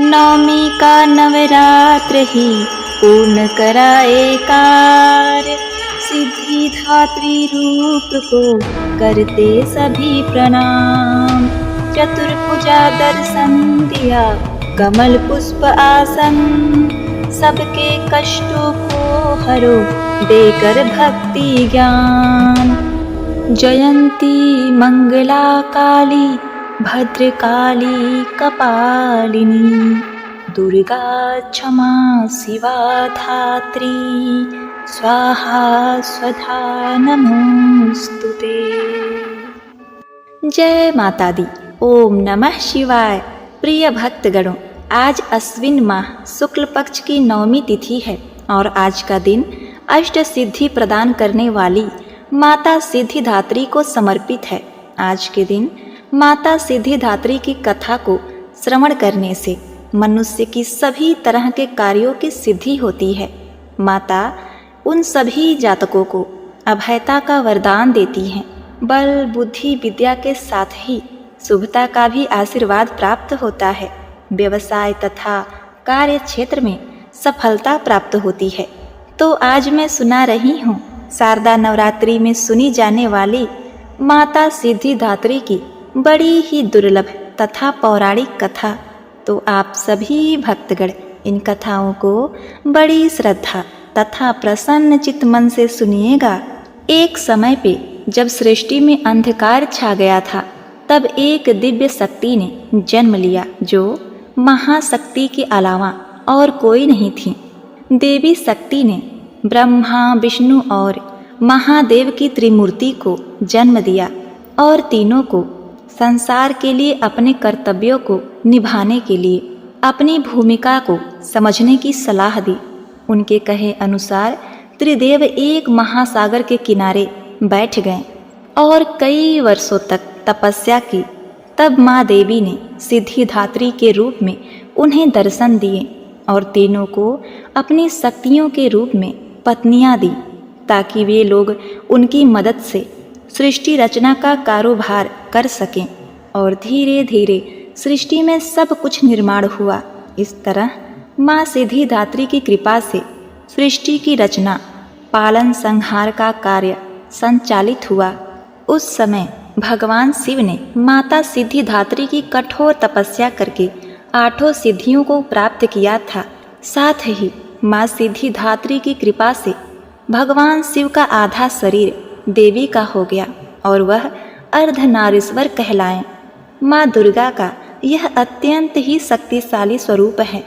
नवमी का नवरात्र ही पूर्ण कराए कार्य, सिद्धिधात्री रूप को करते सभी प्रणाम। चतुर्भुजा दर्शन दिया कमल पुष्प आसन, सबके कष्टों को हरो देकर भक्ति ज्ञान। जयंती मंगला काली भद्रकाली कपालिनी, दुर्गा क्षमा शिवा धात्री, स्वाहा स्वधा नमोस्तुते। जय माता दी। ओम नमः शिवाय। प्रिय भक्तगणों, आज अश्विन माह शुक्ल पक्ष की नवमी तिथि है और आज का दिन अष्ट सिद्धि प्रदान करने वाली माता सिद्धिदात्री को समर्पित है। आज के दिन माता सिद्धिदात्री की कथा को श्रवण करने से मनुष्य की सभी तरह के कार्यों की सिद्धि होती है। माता उन सभी जातकों को अभयता का वरदान देती हैं। बल बुद्धि विद्या के साथ ही शुभता का भी आशीर्वाद प्राप्त होता है। व्यवसाय तथा कार्य क्षेत्र में सफलता प्राप्त होती है। तो आज मैं सुना रही हूँ शारदा नवरात्रि में सुनी जाने वाली माता सिद्धिदात्री की बड़ी ही दुर्लभ तथा पौराणिक कथा। तो आप सभी भक्तगण इन कथाओं को बड़ी श्रद्धा तथा प्रसन्न चित्त मन से सुनिएगा। एक समय पे जब सृष्टि में अंधकार छा गया था, तब एक दिव्य शक्ति ने जन्म लिया जो महाशक्ति के अलावा और कोई नहीं थी। देवी शक्ति ने ब्रह्मा विष्णु और महादेव की त्रिमूर्ति को जन्म दिया और तीनों को संसार के लिए अपने कर्तव्यों को निभाने के लिए अपनी भूमिका को समझने की सलाह दी। उनके कहे अनुसार त्रिदेव एक महासागर के किनारे बैठ गए और कई वर्षों तक तपस्या की। तब माँ देवी ने सिद्धिदात्री के रूप में उन्हें दर्शन दिए और तीनों को अपनी शक्तियों के रूप में पत्नियां दी, ताकि वे लोग उनकी मदद से सृष्टि रचना का कारोबार कर सकें। और धीरे धीरे सृष्टि में सब कुछ निर्माण हुआ। इस तरह माँ सिद्धिदात्री की कृपा से सृष्टि की रचना, पालन संहार का कार्य संचालित हुआ। उस समय भगवान शिव ने माता सिद्धिदात्री की कठोर तपस्या करके 8 सिद्धियों को प्राप्त किया था। साथ ही माँ सिद्धिदात्री की कृपा से भगवान शिव का आधा शरीर देवी का हो गया और वह अर्धनारीश्वर कहलाए। माँ दुर्गा का यह अत्यंत ही शक्तिशाली स्वरूप है।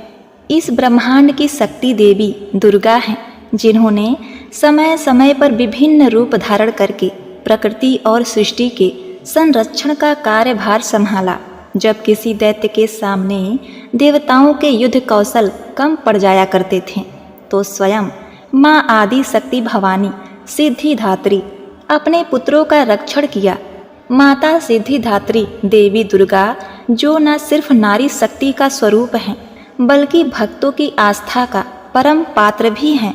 इस ब्रह्मांड की शक्ति देवी दुर्गा है, जिन्होंने समय समय पर विभिन्न रूप धारण करके प्रकृति और सृष्टि के संरक्षण का कार्यभार संभाला। जब किसी दैत्य के सामने देवताओं के युद्ध कौशल कम पड़ जाया करते थे, तो स्वयं माँ आदि शक्ति भवानी सिद्धिदात्री अपने पुत्रों का रक्षण किया। माता सिद्धिदात्री देवी दुर्गा जो न सिर्फ नारी शक्ति का स्वरूप है, बल्कि भक्तों की आस्था का परम पात्र भी हैं।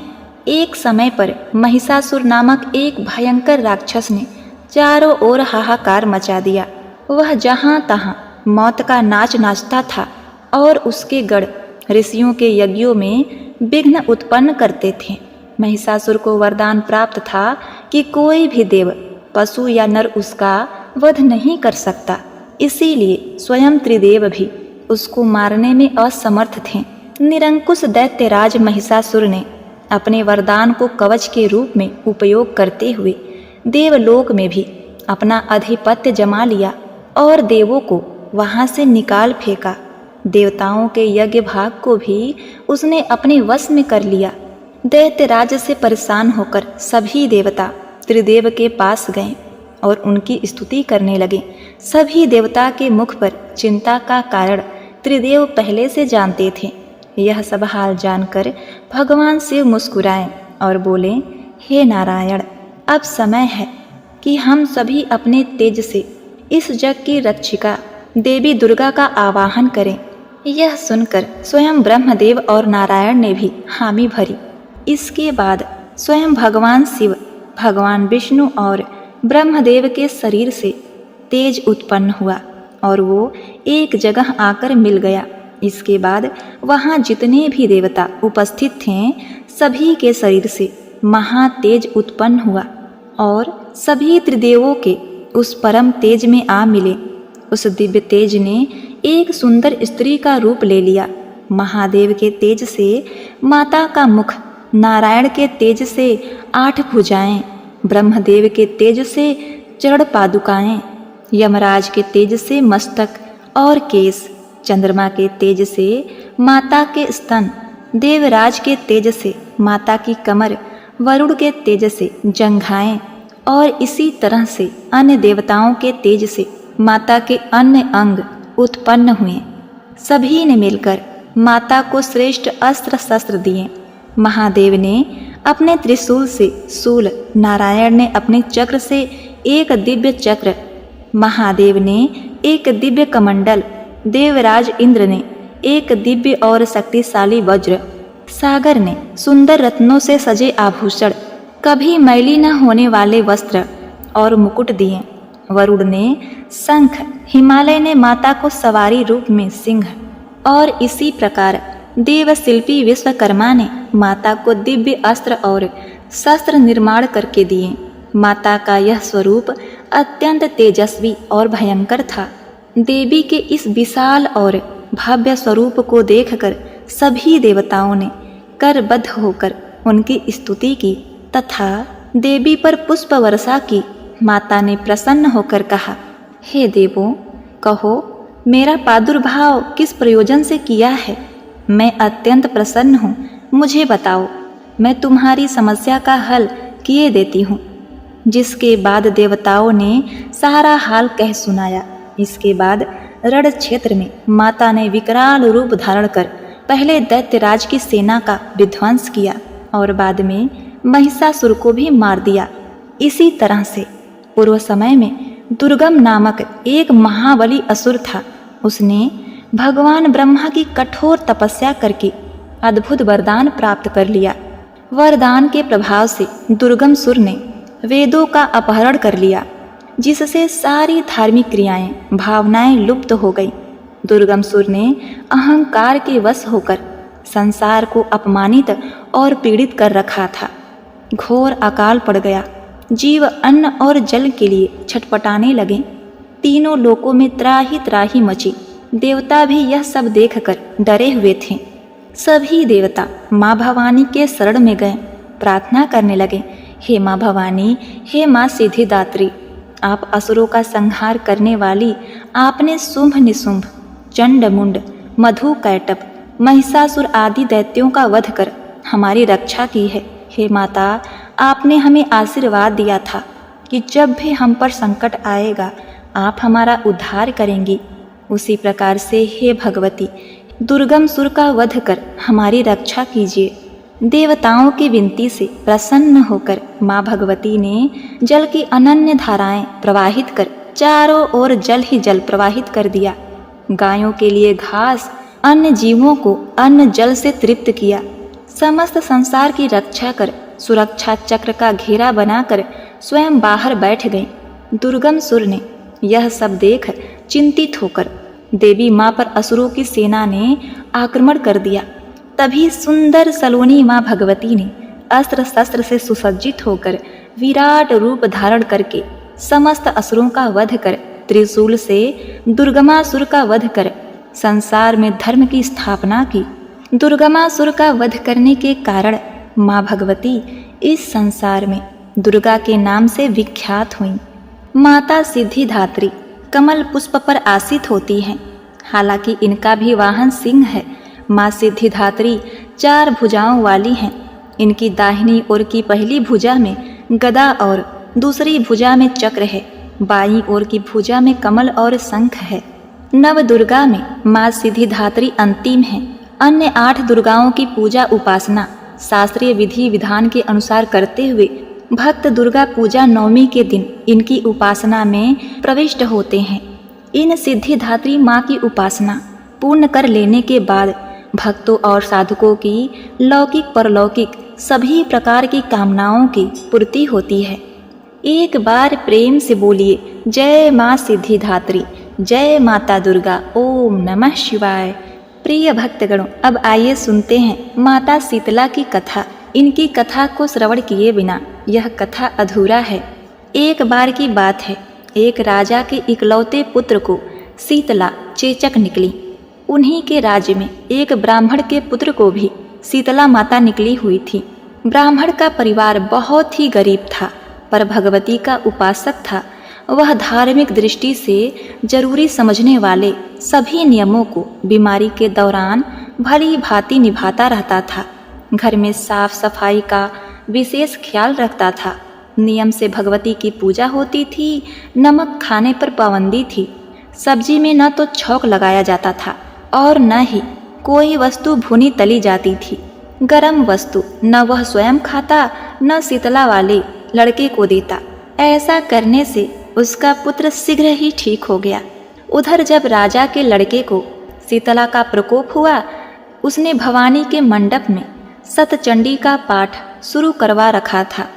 एक समय पर महिषासुर नामक एक भयंकर राक्षस ने चारों ओर हाहाकार मचा दिया। वह जहाँ तहाँ मौत का नाच नाचता था और उसके गढ़ ऋषियों के यज्ञों में विघ्न उत्पन्न करते थे। महिषासुर को वरदान प्राप्त था कि कोई भी देव, पशु या नर उसका वध नहीं कर सकता। इसीलिए स्वयं त्रिदेव भी उसको मारने में असमर्थ थे। निरंकुश दैत्यराज महिषासुर ने अपने वरदान को कवच के रूप में उपयोग करते हुए देवलोक में भी अपना आधिपत्य जमा लिया और देवों को वहां से निकाल फेंका। देवताओं के यज्ञ भाग को भी उसने अपने वश में कर लिया। दैत्यराज से परेशान होकर सभी देवता त्रिदेव के पास गए और उनकी स्तुति करने लगे। सभी देवता के मुख पर चिंता का कारण त्रिदेव पहले से जानते थे। यह सब हाल जानकर भगवान शिव मुस्कुराए और बोले, हे नारायण, अब समय है कि हम सभी अपने तेज से इस जग की रक्षिका देवी दुर्गा का आवाहन करें। यह सुनकर स्वयं ब्रह्मदेव और नारायण ने भी हामी भरी। इसके बाद स्वयं भगवान शिव, भगवान विष्णु और ब्रह्मदेव के शरीर से तेज उत्पन्न हुआ और वो एक जगह आकर मिल गया। इसके बाद वहाँ जितने भी देवता उपस्थित थे सभी के शरीर से महातेज उत्पन्न हुआ और सभी त्रिदेवों के उस परम तेज में आ मिले। उस दिव्य तेज ने एक सुंदर स्त्री का रूप ले लिया। महादेव के तेज से माता का मुख, नारायण के तेज से 8 भुजाएं, ब्रह्मदेव के तेज से चरण पादुकाएं, यमराज के तेज से मस्तक और केस, चंद्रमा के तेज से माता के स्तन, देवराज के तेज से माता की कमर, वरुण के तेज से जंघाएं और इसी तरह से अन्य देवताओं के तेज से माता के अन्य अंग उत्पन्न हुए। सभी ने मिलकर माता को श्रेष्ठ अस्त्र शस्त्र दिए। महादेव ने अपने त्रिशूल से शूल, नारायण ने अपने चक्र से एक दिव्य चक्र, महादेव ने एक दिव्य कमंडल, देवराज इंद्र ने एक दिव्य और शक्तिशाली वज्र, सागर ने सुंदर रत्नों से सजे आभूषण, कभी मैली न होने वाले वस्त्र और मुकुट दिए। वरुण ने शंख, हिमालय ने माता को सवारी रूप में सिंह और इसी प्रकार देवशिल्पी विश्वकर्मा ने माता को दिव्य अस्त्र और शस्त्र निर्माण करके दिए। माता का यह स्वरूप अत्यंत तेजस्वी और भयंकर था। देवी के इस विशाल और भव्य स्वरूप को देखकर सभी देवताओं ने करबद्ध होकर उनकी स्तुति की तथा देवी पर पुष्प वर्षा की। माता ने प्रसन्न होकर कहा, हे देवों, कहो मेरा प्रादुर्भाव किस प्रयोजन से किया है? मैं अत्यंत प्रसन्न हूँ, मुझे बताओ, मैं तुम्हारी समस्या का हल किए देती हूँ। जिसके बाद देवताओं ने सारा हाल कह सुनाया। इसके बाद रण क्षेत्र में माता ने विकराल रूप धारण कर पहले दैत्यराज की सेना का विध्वंस किया और बाद में महिषासुर को भी मार दिया। इसी तरह से पूर्व समय में दुर्गम नामक एक महाबली असुर था। उसने भगवान ब्रह्मा की कठोर तपस्या करके अद्भुत वरदान प्राप्त कर लिया। वरदान के प्रभाव से दुर्गम सुर ने वेदों का अपहरण कर लिया, जिससे सारी धार्मिक क्रियाएं, भावनाएं लुप्त हो गई। दुर्गम सुर ने अहंकार के वश होकर संसार को अपमानित और पीड़ित कर रखा था। घोर अकाल पड़ गया। जीव अन्न और जल के लिए छटपटाने लगे। तीनों लोकों में त्राही त्राही मची। देवता भी यह सब देखकर डरे हुए थे। सभी देवता माँ भवानी के शरण में गए, प्रार्थना करने लगे, हे माँ भवानी, हे माँ सिद्धिदात्री, आप असुरों का संहार करने वाली, आपने शुंभ निशुंभ, चंड मुंड, मधु कैटभ, महिषासुर आदि दैत्यों का वध कर हमारी रक्षा की है। हे माता, आपने हमें आशीर्वाद दिया था कि जब भी हम पर संकट आएगा आप हमारा उद्धार करेंगी। उसी प्रकार से हे भगवती, दुर्गम सुर का वध कर हमारी रक्षा कीजिए। देवताओं की विनती से प्रसन्न होकर माँ भगवती ने जल की अनन्य धाराएं प्रवाहित कर चारों ओर जल ही जल प्रवाहित कर दिया। गायों के लिए घास, अन्य जीवों को अन्न जल से तृप्त किया। समस्त संसार की रक्षा कर सुरक्षा चक्र का घेरा बनाकर स्वयं बाहर बैठ गई। दुर्गम सुर ने यह सब देख चिंतित होकर देवी माँ पर असुरों की सेना ने आक्रमण कर दिया। तभी सुंदर सलोनी माँ भगवती ने अस्त्र शस्त्र से सुसज्जित होकर विराट रूप धारण करके समस्त असुरों का वध कर त्रिशूल से दुर्गमासुर का वध कर संसार में धर्म की स्थापना की। दुर्गमासुर का वध करने के कारण माँ भगवती इस संसार में दुर्गा के नाम से विख्यात हुई। माता सिद्धिदात्री कमल पुष्प पर आसीत होती हैं। हालांकि इनका भी वाहन सिंह है। माँ सिद्धिदात्री 4 भुजाओं वाली हैं। इनकी दाहिनी ओर की पहली भुजा में गदा और दूसरी भुजा में चक्र है। बाईं ओर की भुजा में कमल और शंख है। नव दुर्गा में माँ सिद्धिदात्री अंतिम है। अन्य 8 दुर्गाओं की पूजा उपासना शास्त्रीय विधि विधान के अनुसार करते हुए भक्त दुर्गा पूजा नवमी के दिन इनकी उपासना में प्रविष्ट होते हैं। इन सिद्धिदात्री माँ की उपासना पूर्ण कर लेने के बाद भक्तों और साधकों की लौकिक परलौकिक सभी प्रकार की कामनाओं की पूर्ति होती है। एक बार प्रेम से बोलिए, जय माँ सिद्धिदात्री, जय माता दुर्गा, ओम नमः शिवाय। प्रिय भक्तगणों, अब आइए सुनते हैं माता शीतला की कथा। इनकी कथा को श्रवण किए बिना यह कथा अधूरा है। एक बार की बात है, एक राजा के इकलौते पुत्र को शीतला चेचक निकली। उन्हीं के राज्य में एक ब्राह्मण के पुत्र को भी शीतला माता निकली हुई थी। ब्राह्मण का परिवार बहुत ही गरीब था, पर भगवती का उपासक था। वह धार्मिक दृष्टि से जरूरी समझने वाले सभी नियमों को बीमारी के दौरान भली भांति निभाता रहता था। घर में साफ सफाई का विशेष ख्याल रखता था। नियम से भगवती की पूजा होती थी। नमक खाने पर पाबंदी थी। सब्जी में न तो छौंक लगाया जाता था और न ही कोई वस्तु भुनी तली जाती थी। गरम वस्तु न वह स्वयं खाता, न शीतला वाले लड़के को देता। ऐसा करने से उसका पुत्र शीघ्र ही ठीक हो गया। उधर जब राजा के लड़के को शीतला का प्रकोप हुआ, उसने भवानी के मंडप में सतचंडी का पाठ शुरू करवा रखा था।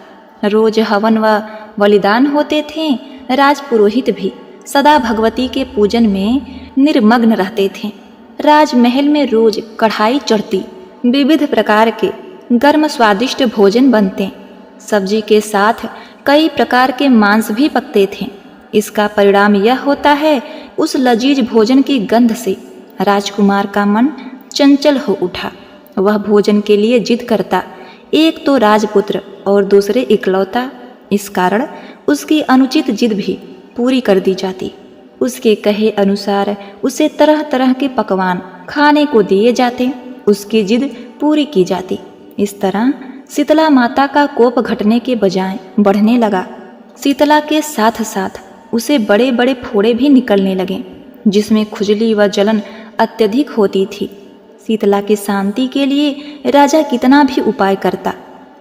रोज हवन व बलिदान होते थे। राजपुरोहित भी सदा भगवती के पूजन में निर्मग्न रहते थे। राजमहल में रोज कढ़ाई चढ़ती, विविध प्रकार के गर्म स्वादिष्ट भोजन बनते। सब्जी के साथ कई प्रकार के मांस भी पकते थे। इसका परिणाम यह होता है, उस लजीज भोजन की गंध से राजकुमार का मन चंचल हो उठा। वह भोजन के लिए जिद करता, एक तो राजपुत्र और दूसरे इकलौता। इस कारण उसकी अनुचित जिद भी पूरी कर दी जाती। उसके कहे अनुसार उसे तरह तरह के पकवान खाने को दिए जाते। उसकी जिद पूरी की जाती। इस तरह शीतला माता का कोप घटने के बजाय बढ़ने लगा। शीतला के साथ साथ उसे बड़े बड़े फोड़े भी निकलने लगे, जिसमें खुजली व जलन अत्यधिक होती थी। शीतला की शांति के लिए राजा कितना भी उपाय करता,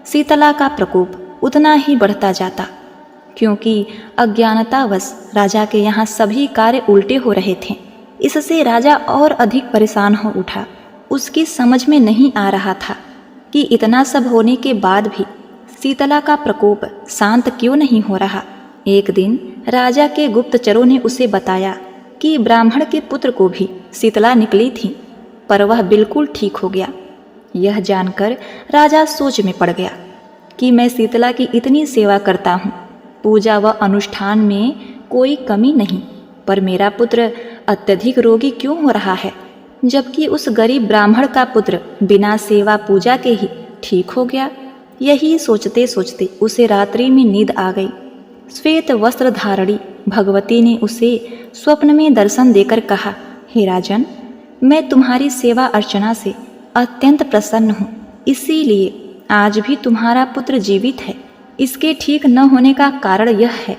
शीतला का प्रकोप उतना ही बढ़ता जाता। क्योंकि अज्ञानतावश राजा के यहाँ सभी कार्य उल्टे हो रहे थे। इससे राजा और अधिक परेशान हो उठा। उसकी समझ में नहीं आ रहा था कि इतना सब होने के बाद भी शीतला का प्रकोप शांत क्यों नहीं हो रहा। एक दिन राजा के गुप्तचरों ने उसे बताया कि ब्राह्मण के पुत्र को भी शीतला निकली थी, पर वह बिल्कुल ठीक हो गया। यह जानकर राजा सोच में पड़ गया कि मैं शीतला की इतनी सेवा करता हूँ, पूजा व अनुष्ठान में कोई कमी नहीं, पर मेरा पुत्र अत्यधिक रोगी क्यों हो रहा है, जबकि उस गरीब ब्राह्मण का पुत्र बिना सेवा पूजा के ही ठीक हो गया। यही सोचते सोचते उसे रात्रि में नींद आ गई। श्वेत वस्त्र धारणी भगवती ने उसे स्वप्न में दर्शन देकर कहा, हे राजन, मैं तुम्हारी सेवा अर्चना से अत्यंत प्रसन्न हूँ, इसीलिए आज भी तुम्हारा पुत्र जीवित है। इसके ठीक न होने का कारण यह है,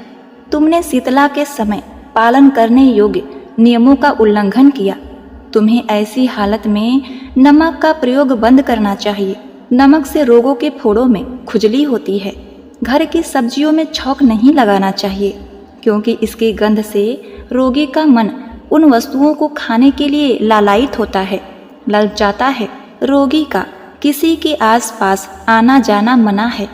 तुमने शीतला के समय पालन करने योग्य नियमों का उल्लंघन किया। तुम्हें ऐसी हालत में नमक का प्रयोग बंद करना चाहिए। नमक से रोगों के फोड़ों में खुजली होती है। घर की सब्जियों में छौंक नहीं लगाना चाहिए, क्योंकि इसकी गंध से रोगी का मन उन वस्तुओं को खाने के लिए लालायित होता है, ललचाता है। रोगी का किसी के आसपास आना जाना मना है,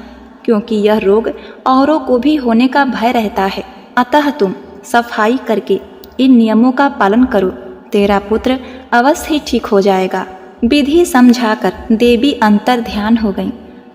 क्योंकि यह रोग औरों को भी होने का भय रहता है। अतः तुम सफाई करके इन नियमों का पालन करो, तेरा पुत्र अवश्य ही ठीक हो जाएगा। विधि समझाकर देवी अंतर ध्यान हो गई।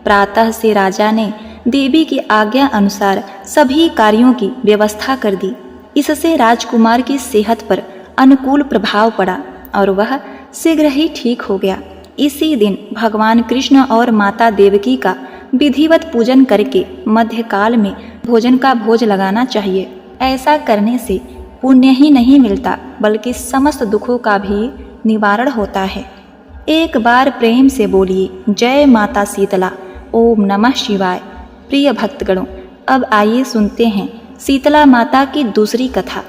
प्रातः से राजा ने देवी की आज्ञा अनुसार सभी कार्यों की व्यवस्था कर दी। इससे राजकुमार की सेहत पर अनुकूल प्रभाव पड़ा और वह शीघ्र ही ठीक हो गया। इसी दिन भगवान कृष्ण और माता देवकी का विधिवत पूजन करके मध्यकाल में भोजन का भोज लगाना चाहिए। ऐसा करने से पुण्य ही नहीं मिलता, बल्कि समस्त दुखों का भी निवारण होता है। एक बार प्रेम से बोलिए, जय माता शीतला, ओम नमः शिवाय। प्रिय भक्तगणों, अब आइए सुनते हैं शीतला माता की दूसरी कथा।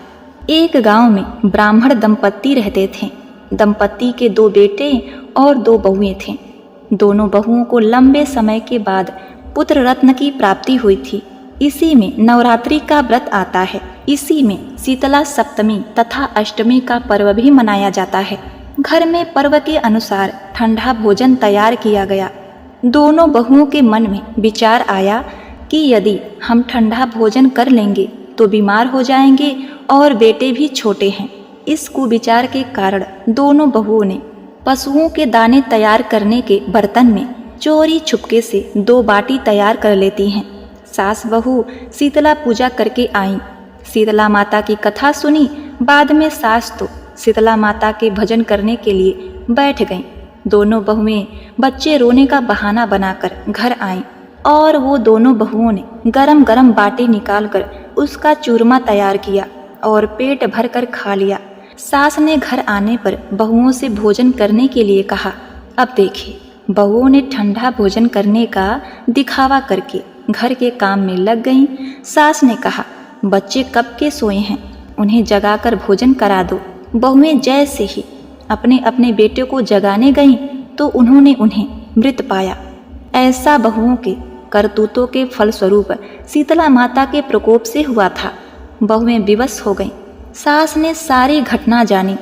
एक गांव में ब्राह्मण दंपत्ति रहते थे। दंपत्ति के 2 बेटे और 2 बहुएं थे। दोनों बहुओं को लंबे समय के बाद पुत्र रत्न की प्राप्ति हुई थी। इसी में नवरात्रि का व्रत आता है। इसी में शीतला सप्तमी तथा अष्टमी का पर्व भी मनाया जाता है। घर में पर्व के अनुसार ठंडा भोजन तैयार किया गया। दोनों बहुओं के मन में विचार आया कि यदि हम ठंडा भोजन कर लेंगे तो बीमार हो जाएंगे और बेटे भी छोटे हैं। इस कुविचार के कारण दोनों बहुओं ने पशुओं के दाने तैयार करने के बर्तन में चोरी छुपके से 2 बाटी तैयार कर लेती हैं। सास बहू शीतला पूजा करके आईं। शीतला माता की कथा सुनी। बाद में सास तो शीतला माता के भजन करने के लिए बैठ गईं। दोनों बहुएं बच्चे रोने का बहाना बनाकर घर आईं और वो दोनों बहुओं ने गरम गरम बाटी निकालकर उसका चूरमा तैयार किया और पेट भर कर खा लिया। सास ने घर आने पर बहुओं से भोजन करने के लिए कहा। अब देखिए, बहुओं ने ठंडा भोजन करने का दिखावा करके घर के काम में लग गईं। सास ने कहा, बच्चे कब के सोए हैं, उन्हें जगाकर भोजन करा दो। बहुएं जैसे ही अपने अपने बेटे को जगाने गईं तो उन्होंने उन्हें मृत पाया। ऐसा बहुओं के करतूतों के फलस्वरूप शीतला माता के प्रकोप से हुआ था। बहुएं विवश हो गईं। सास ने सारी घटना जानी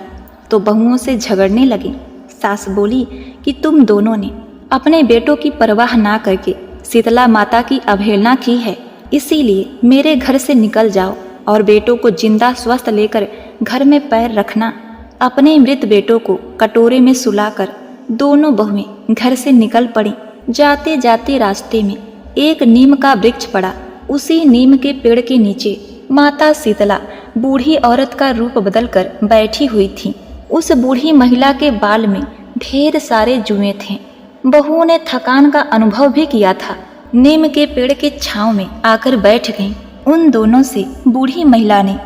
तो बहुओं से झगड़ने लगी। सास बोली कि तुम दोनों ने अपने बेटों की परवाह ना करके शीतला माता की अवहेलना की है, इसीलिए मेरे घर से निकल जाओ और बेटों को जिंदा स्वस्थ लेकर घर में पैर रखना। अपने मृत बेटों को कटोरे में सुलाकर दोनों बहुएं घर से निकल पड़ी। जाते जाते रास्ते में एक नीम का वृक्ष पड़ा। उसी नीम के पेड़ के नीचे माता शीतला बूढ़ी औरत का रूप बदलकर बैठी हुई थी। उस बूढ़ी महिला के बाल में ढेर सारे जुएं थे। बहुओं ने थकान का अनुभव भी किया था। नीम के पेड़ के छांव में आकर बैठ गईं। उन दोनों से बूढ़ी महिला ने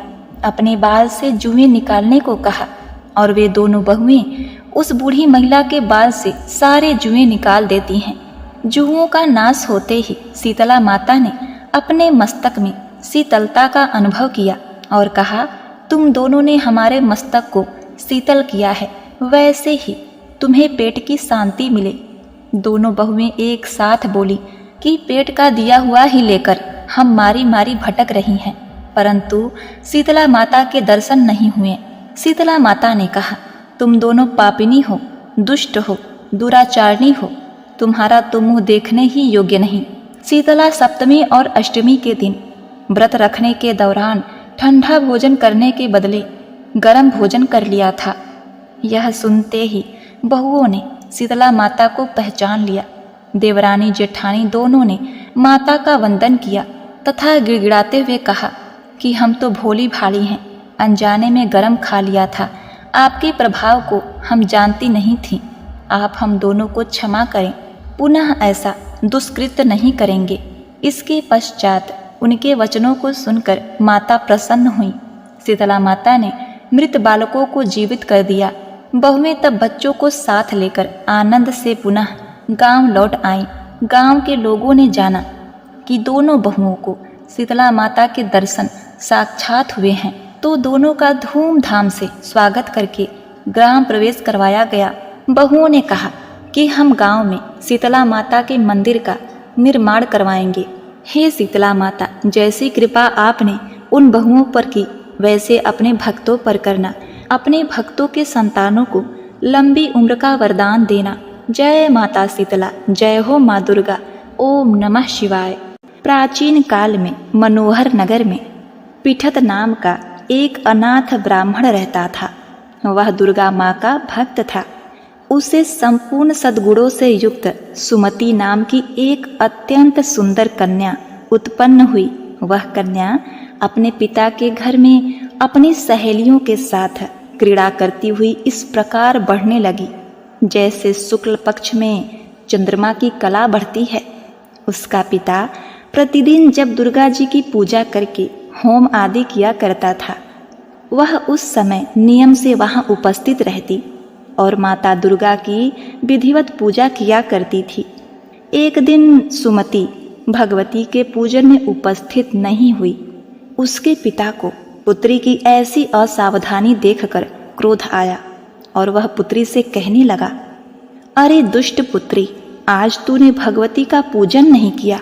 अपने बाल से जुएं निकालने को कहा और वे दोनों बहुएं उस बूढ़ी महिला के बाल से सारे जुएं निकाल देती हैं। जुओं का नाश होते ही शीतला माता ने अपने मस्तक में शीतलता का अनुभव किया और कहा, तुम दोनों ने हमारे मस्तक को शीतल किया है, वैसे ही तुम्हें पेट की शांति मिले। दोनों बहुएं एक साथ बोली कि पेट का दिया हुआ ही लेकर हम मारी मारी भटक रही हैं, परंतु शीतला माता के दर्शन नहीं हुए। शीतला माता ने कहा, तुम दोनों पापिनी हो, दुष्ट हो, दुराचारणी हो, तुम्हारा तो मुँह देखने ही योग्य नहीं। शीतला सप्तमी और अष्टमी के दिन व्रत रखने के दौरान ठंडा भोजन करने के बदले गर्म भोजन कर लिया था। यह सुनते ही बहुओं ने शीतला माता को पहचान लिया। देवरानी जेठानी दोनों ने माता का वंदन किया तथा गिड़गिड़ाते हुए कहा कि हम तो भोली भाली हैं, अनजाने में गरम खा लिया था। आपके प्रभाव को हम जानती नहीं थी। आप हम दोनों को क्षमा करें, पुनः ऐसा दुष्कृत्य नहीं करेंगे। इसके पश्चात उनके वचनों को सुनकर माता प्रसन्न हुई। शीतला माता ने मृत बालकों को जीवित कर दिया। बहुएं तब बच्चों को साथ लेकर आनंद से पुनः गांव लौट आईं। गांव के लोगों ने जाना कि दोनों बहुओं को शीतला माता के दर्शन साक्षात हुए हैं, तो दोनों का धूमधाम से स्वागत करके ग्राम प्रवेश करवाया गया। बहुओं ने कहा कि हम गांव में शीतला माता के मंदिर का निर्माण करवाएंगे। हे शीतला माता, जैसी कृपा आपने उन बहुओं पर की, वैसे अपने भक्तों पर करना। अपने भक्तों के संतानों को लंबी उम्र का वरदान देना। जय माता शीतला, जय हो माँ दुर्गा। ओम नमः शिवाय। प्राचीन काल में मनोहर नगर में पीठत नाम का एक अनाथ ब्राह्मण रहता था। वह दुर्गा माँ का भक्त था। उसे संपूर्ण सद्गुणों से युक्त सुमति नाम की एक अत्यंत सुंदर कन्या उत्पन्न हुई। वह कन्या अपने पिता के घर में अपनी सहेलियों के साथ क्रीड़ा करती हुई इस प्रकार बढ़ने लगी, जैसे शुक्ल पक्ष में चंद्रमा की कला बढ़ती है। उसका पिता प्रतिदिन जब दुर्गा जी की पूजा करके होम आदि किया करता था, वह उस समय नियम से वहां उपस्थित रहती और माता दुर्गा की विधिवत पूजा किया करती थी। एक दिन सुमति भगवती के पूजन में उपस्थित नहीं हुई। उसके पिता को पुत्री की ऐसी असावधानी देखकर क्रोध आया और वह पुत्री से कहने लगा, अरे दुष्ट पुत्री, आज तूने भगवती का पूजन नहीं किया,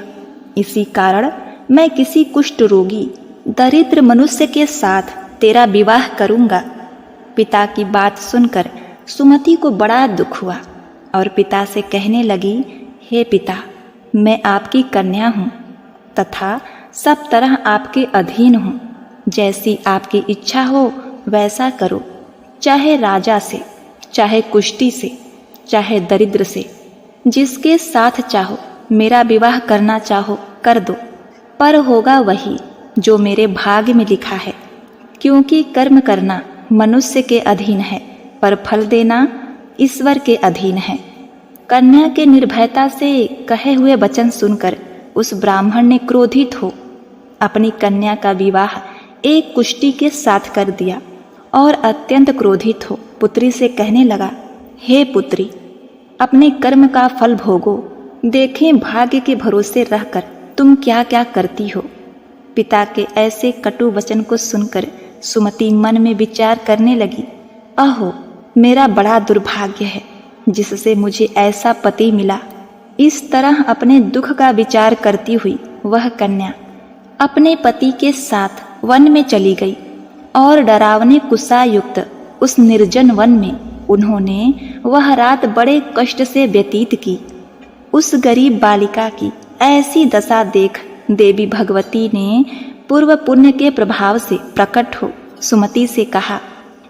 इसी कारण मैं किसी कुष्ठ रोगी दरिद्र मनुष्य के साथ तेरा विवाह करूंगा। पिता की बात सुनकर सुमति को बड़ा दुख हुआ और पिता से कहने लगी, हे पिता, मैं आपकी कन्या हूँ तथा सब तरह आपके अधीन हूँ। जैसी आपकी इच्छा हो वैसा करो, चाहे राजा से, चाहे कुश्ती से, चाहे दरिद्र से, जिसके साथ चाहो मेरा विवाह करना चाहो कर दो, पर होगा वही जो मेरे भाग्य में लिखा है, क्योंकि कर्म करना मनुष्य के अधीन है, पर फल देना ईश्वर के अधीन है। कन्या के निर्भयता से कहे हुए वचन सुनकर उस ब्राह्मण ने क्रोधित हो अपनी कन्या का विवाह एक कुष्टी के साथ कर दिया और अत्यंत क्रोधित हो पुत्री से कहने लगा, हे पुत्री, अपने कर्म का फल भोगो, देखें भाग्य के भरोसे रहकर तुम क्या क्या करती हो। पिता के ऐसे कटु वचन को सुनकर सुमति मन में विचार करने लगी, अहो मेरा बड़ा दुर्भाग्य है जिससे मुझे ऐसा पति मिला। इस तरह अपने दुख का विचार करती हुई वह कन्या अपने पति के साथ वन में चली गई और डरावने कुशायुक्त उस निर्जन वन में उन्होंने वह रात बड़े कष्ट से व्यतीत की। उस गरीब बालिका की ऐसी दशा देख देवी भगवती ने पूर्व पुण्य के प्रभाव से प्रकट हो सुमति से कहा,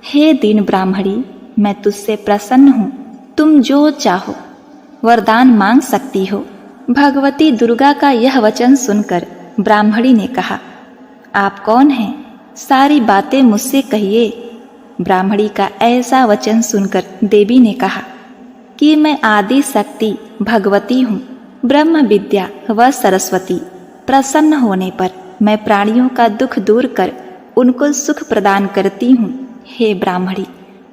हे दीन ब्राह्मणी, मैं तुझसे प्रसन्न हूँ, तुम जो चाहो वरदान मांग सकती हो। भगवती दुर्गा का यह वचन सुनकर ब्राह्मणी ने कहा, आप कौन हैं? सारी बातें मुझसे कहिए। ब्राह्मणी का ऐसा वचन सुनकर देवी ने कहा कि मैं आदि शक्ति भगवती हूँ, ब्रह्म विद्या व सरस्वती। प्रसन्न होने पर मैं प्राणियों का दुख दूर कर उनको सुख प्रदान करती हूँ। हे ब्राह्मणी,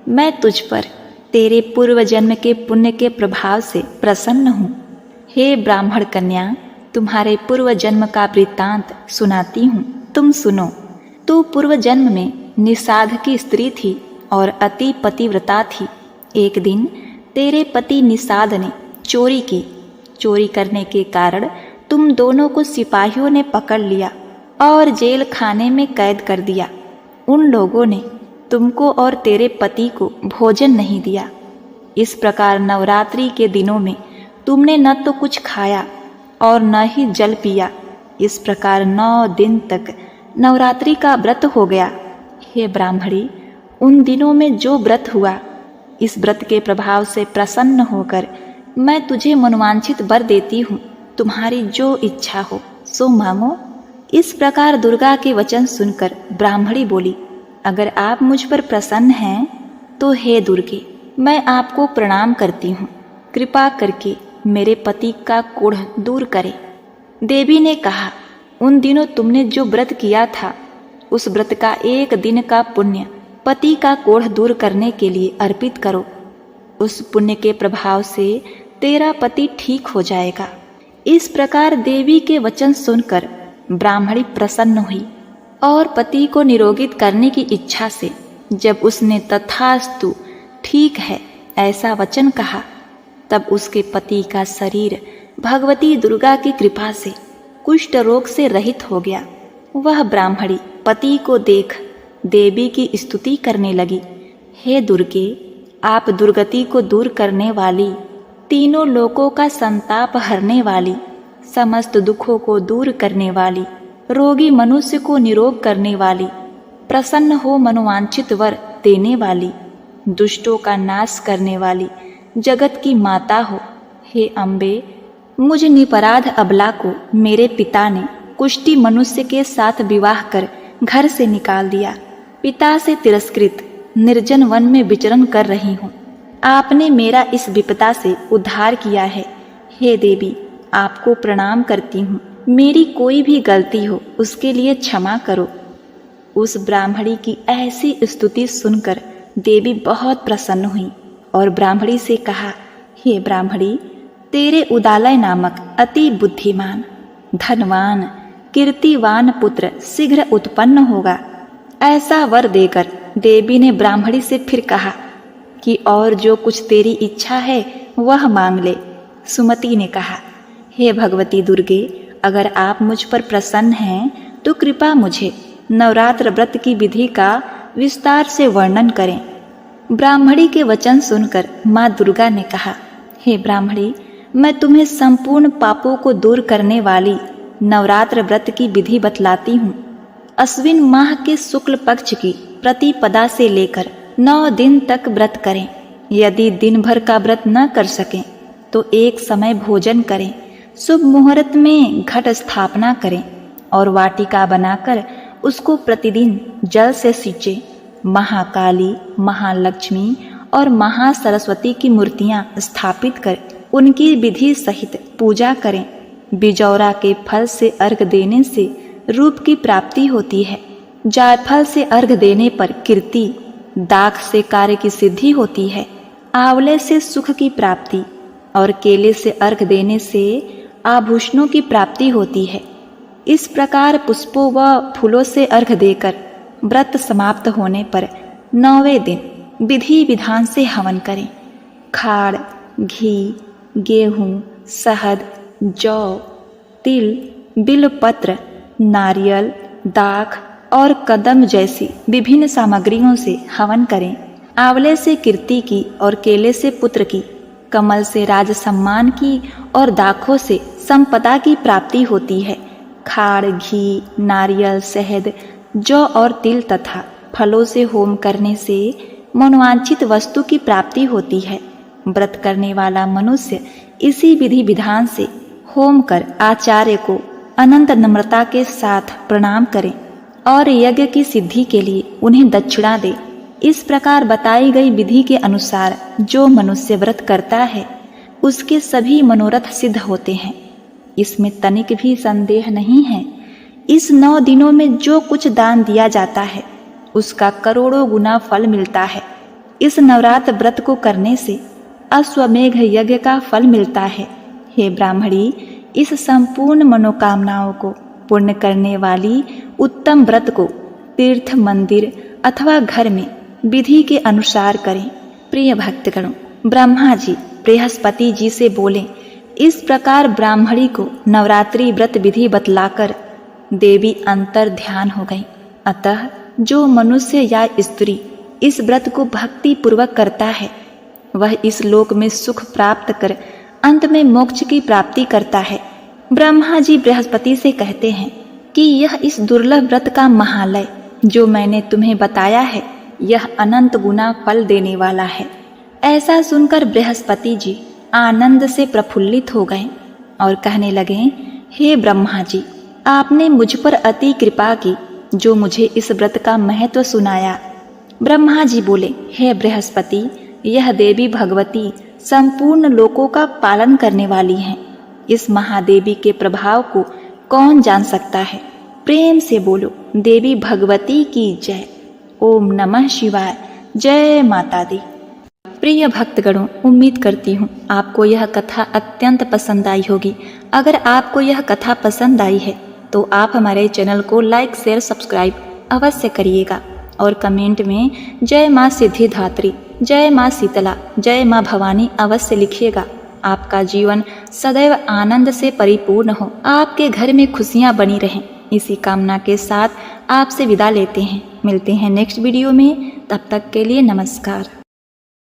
मैं तुझ पर तेरे पूर्व जन्म के पुण्य के प्रभाव से प्रसन्न हूँ। हे ब्राह्मण कन्या, तुम्हारे पूर्व जन्म का वृत्तांत सुनाती हूँ, तुम सुनो। तू पूर्व जन्म में निषाद की स्त्री थी और अति पतिव्रता थी। एक दिन तेरे पति निषाद ने चोरी की। चोरी करने के कारण तुम दोनों को सिपाहियों ने पकड़ लिया और जेल खाने में कैद कर दिया। उन लोगों ने तुमको और तेरे पति को भोजन नहीं दिया। इस प्रकार नवरात्रि के दिनों में तुमने न तो कुछ खाया और न ही जल पिया। इस प्रकार 9 दिन तक नवरात्रि का व्रत हो गया। हे ब्राह्मणी, उन दिनों में जो व्रत हुआ, इस व्रत के प्रभाव से प्रसन्न होकर मैं तुझे मनोवांछित वर देती हूँ। तुम्हारी जो इच्छा हो सो मांगो। इस प्रकार दुर्गा के वचन सुनकर ब्राह्मणी बोली, अगर आप मुझ पर प्रसन्न हैं तो हे दुर्गे, मैं आपको प्रणाम करती हूँ। कृपा करके मेरे पति का कोढ़ दूर करें। देवी ने कहा, उन दिनों तुमने जो व्रत किया था, उस व्रत का एक दिन का पुण्य पति का कोढ़ दूर करने के लिए अर्पित करो। उस पुण्य के प्रभाव से तेरा पति ठीक हो जाएगा। इस प्रकार देवी के वचन सुनकर ब्राह्मणी प्रसन्न हुई और पति को निरोगित करने की इच्छा से जब उसने तथास्तु ठीक है ऐसा वचन कहा, तब उसके पति का शरीर भगवती दुर्गा की कृपा से कुष्ठ रोग से रहित हो गया। वह ब्राह्मणी पति को देख देवी की स्तुति करने लगी, हे दुर्गे, आप दुर्गति को दूर करने वाली, तीनों लोकों का संताप हरने वाली, समस्त दुखों को दूर करने वाली, रोगी मनुष्य को निरोग करने वाली, प्रसन्न हो मनोवांछित वर देने वाली, दुष्टों का नाश करने वाली, जगत की माता हो। हे अम्बे, मुझ निपराध अबला को मेरे पिता ने कुष्टी मनुष्य के साथ विवाह कर घर से निकाल दिया। पिता से तिरस्कृत निर्जन वन में विचरण कर रही हूँ। आपने मेरा इस विपदा से उद्धार किया है। हे देवी, आपको प्रणाम करती हूँ। मेरी कोई भी गलती हो उसके लिए क्षमा करो। उस ब्राह्मणी की ऐसी स्तुति सुनकर देवी बहुत प्रसन्न हुई और ब्राह्मणी से कहा, हे ब्राह्मणी, तेरे उदालय नामक अति बुद्धिमान, धनवान, कीर्तिवान पुत्र शीघ्र उत्पन्न होगा। ऐसा वर देकर देवी ने ब्राह्मणी से फिर कहा कि और जो कुछ तेरी इच्छा है वह मांग ले। सुमति ने कहा, हे भगवती दुर्गे, अगर आप मुझ पर प्रसन्न हैं तो कृपा मुझे नवरात्र व्रत की विधि का विस्तार से वर्णन करें। ब्राह्मणी के वचन सुनकर माँ दुर्गा ने कहा, हे ब्राह्मणी, मैं तुम्हें संपूर्ण पापों को दूर करने वाली नवरात्र व्रत की विधि बतलाती हूँ। अश्विन माह के शुक्ल पक्ष की प्रतिपदा से लेकर 9 दिन तक व्रत करें। यदि दिन भर का व्रत न कर सकें तो एक समय भोजन करें, शुभ मुहूर्त में घट स्थापना करें और वाटिका बनाकर उसको प्रतिदिन जल से सींचें। महाकाली, महालक्ष्मी और महासरस्वती की मूर्तियां स्थापित कर उनकी विधि सहित पूजा करें। बिजौरा के फल से अर्घ देने से रूप की प्राप्ति होती है। जायफल से अर्घ देने पर कीर्ति, दाख से कार्य की सिद्धि होती है, आंवले से सुख की प्राप्ति और केले से अर्घ देने से आभूषणों की प्राप्ति होती है। इस प्रकार पुष्पों व फूलों से अर्घ देकर व्रत समाप्त होने पर 9वें दिन विधि विधान से हवन करें। खाड़, घी, गेहूँ, शहद, जौ, तिल, बिलपत्र, नारियल, दाख और कदम जैसी विभिन्न सामग्रियों से हवन करें। आंवले से कीर्ति की और केले से पुत्र की, कमल से राज सम्मान की और दाखों से संपदा की प्राप्ति होती है। खाड़, घी, नारियल, शहद, जौ और तिल तथा फलों से होम करने से मनोवांछित वस्तु की प्राप्ति होती है। व्रत करने वाला मनुष्य इसी विधि विधान से होम कर आचार्य को अनंत नम्रता के साथ प्रणाम करे और यज्ञ की सिद्धि के लिए उन्हें दक्षिणा दे। इस प्रकार बताई गई विधि के अनुसार जो मनुष्य व्रत करता है उसके सभी मनोरथ सिद्ध होते हैं। इसमें तनिक भी संदेह नहीं है। इस 9 दिनों में जो कुछ दान दिया जाता है उसका करोड़ों गुना फल मिलता है। इस नवरात्र व्रत को करने से अश्वमेघ यज्ञ का फल मिलता है। हे ब्राह्मणी, इस संपूर्ण मनोकामनाओं को पूर्ण करने वाली उत्तम व्रत को तीर्थ, मंदिर अथवा घर में विधि के अनुसार करें। प्रिय भक्तगणों, ब्रह्मा जी बृहस्पति जी से बोले, इस प्रकार ब्राह्मणी को नवरात्रि व्रत विधि बतलाकर देवी अंतर ध्यान हो गई। अतः जो मनुष्य या स्त्री इस व्रत को भक्ति पूर्वक करता है वह इस लोक में सुख प्राप्त कर अंत में मोक्ष की प्राप्ति करता है। ब्रह्मा जी बृहस्पति से कहते हैं कि यह इस दुर्लभ व्रत का महालय जो मैंने तुम्हें बताया है यह अनंत गुना फल देने वाला है। ऐसा सुनकर बृहस्पति जी आनंद से प्रफुल्लित हो गए और कहने लगे, हे ब्रह्मा जी, आपने मुझ पर अति कृपा की जो मुझे इस व्रत का महत्व सुनाया। ब्रह्मा जी बोले, हे बृहस्पति, यह देवी भगवती संपूर्ण लोकों का पालन करने वाली हैं। इस महादेवी के प्रभाव को कौन जान सकता है? प्रेम से बोलो, देवी भगवती की जय। ओम नमः शिवाय। जय माता दी। प्रिय भक्तगणों, उम्मीद करती हूँ आपको यह कथा अत्यंत पसंद आई होगी। अगर आपको यह कथा पसंद आई है तो आप हमारे चैनल को लाइक, शेयर, सब्सक्राइब अवश्य करिएगा और कमेंट में जय माँ सिद्धिदात्री, जय माँ शीतला, जय माँ भवानी अवश्य लिखिएगा। आपका जीवन सदैव आनंद से परिपूर्ण हो, आपके घर में खुशियाँ बनी रहें, इसी कामना के साथ आपसे विदा लेते हैं। मिलते हैं नेक्स्ट वीडियो में, तब तक के लिए नमस्कार।